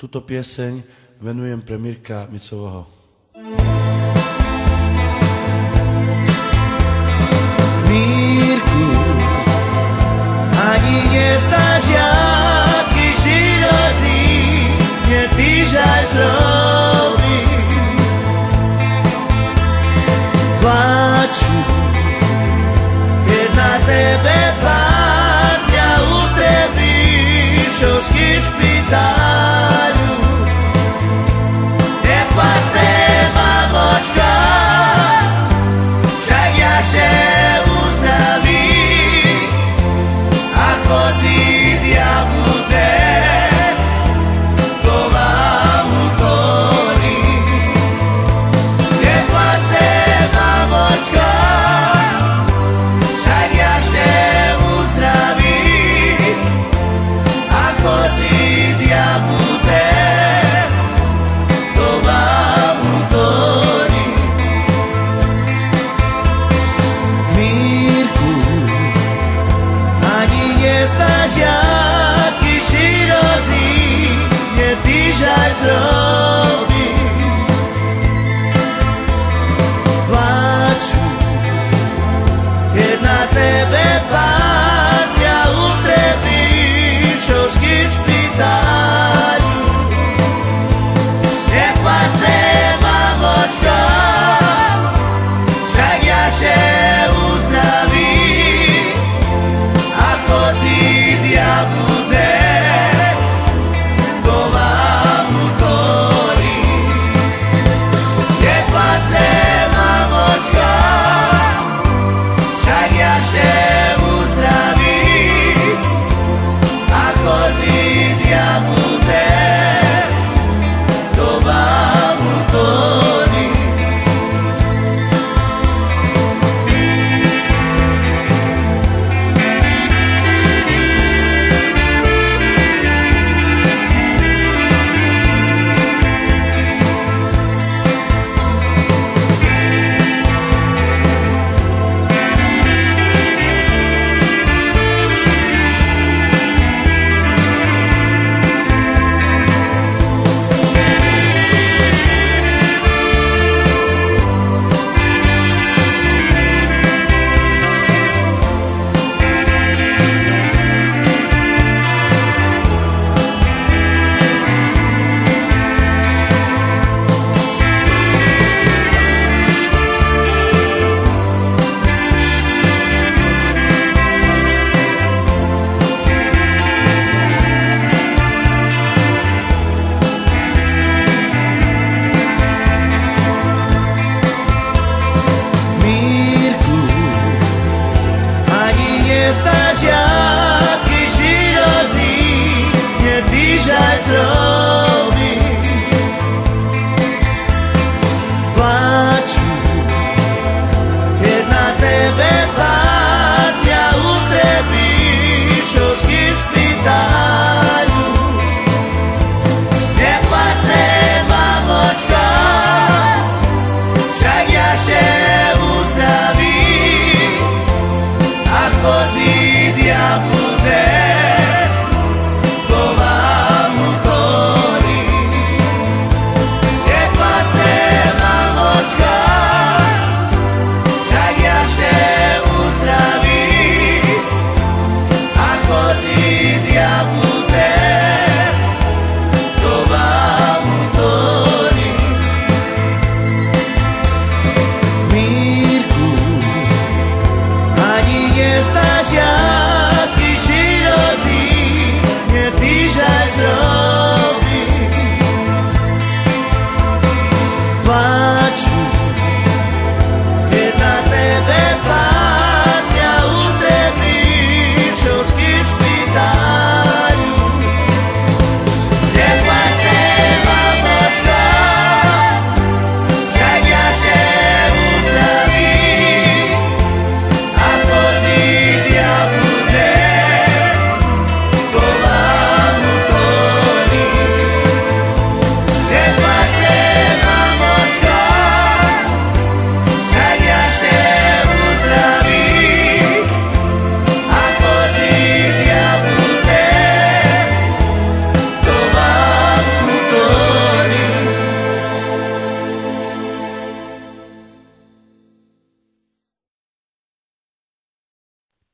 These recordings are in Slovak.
Tuto pieseň venujem pre Mirka Micového. Mirku, ani neznáš, jaký široký je týžaň zrobí. Plaču, keď na tebe padňa utrebíš, šovsky v špitáľu. Neplace, mamočka, však ja še uzdraví a chodiť ja budem po vám úkorí. Neplace, mamočka, však ja še uzdraví a chodiť ja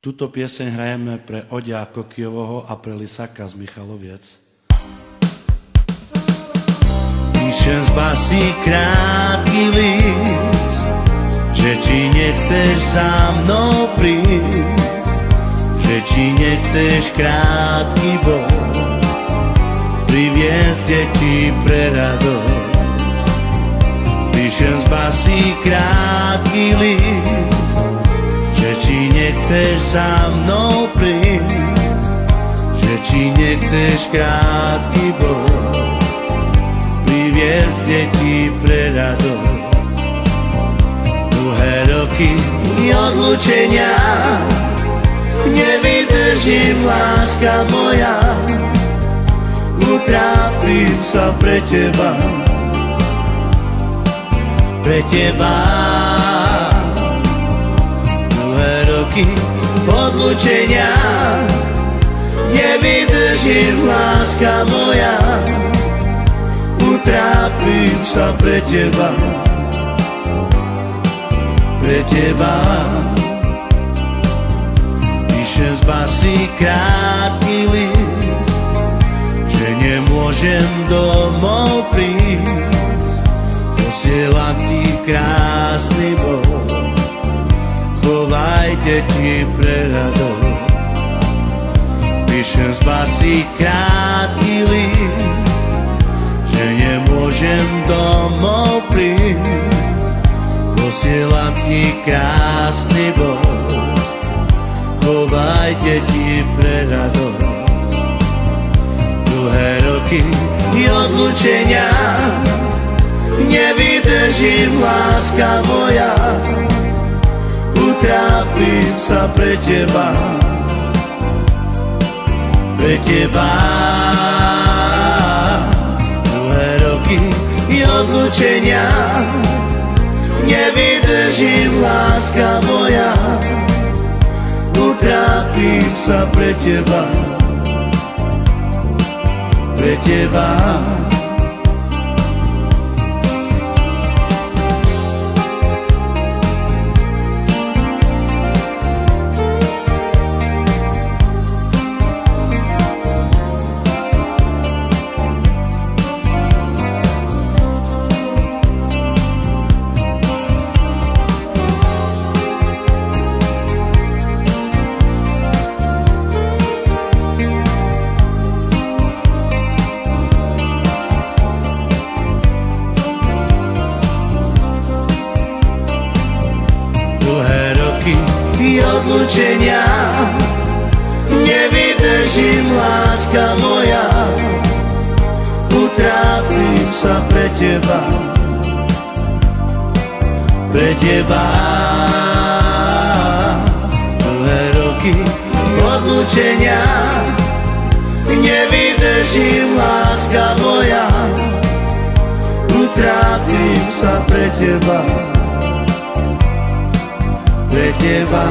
Túto pieseň hrajeme pre Odia Kokiovho a pre Lisaka z Michaloviec. Píšem z basí krátky list, že či nechceš za mnou prísť, že či nechceš krátky boj priviesť deti pre radosť. Píšem z basí krátky list, že či nechceš za mnou prísť, že či nechceš krátky boj priviesť deti pre radosť. Dlhé roky odlúčenia nevydržím, láska moja, utrápim sa pre teba, pre teba. Dlhé roky odlúčenia nevydržím, láska moja, utrápim sa pre teba, pre teba. Píšem z basí krátky list, že nemôžem domov prísť, posielam ti krásny bod, chovaj deti pre radosť. Píšem z basí krátky list, že nemôžem domov prísť, posielam ti krásny bod, chovaj deti pre radosť. Dlhé roky odlúčenia nevydržím, láska moja, utrápim sa pre teba, pre teba. Dlhé roky odlúčenia nevydržím, láska moja, utrápim sa pre teba, pre teba. Odlúčenia nevydržím, láska moja, utrápim sa pre teba, pre teba. Dlhé roky odlúčenia nevydržím, láska moja, utrápim sa pre teba, pre teba.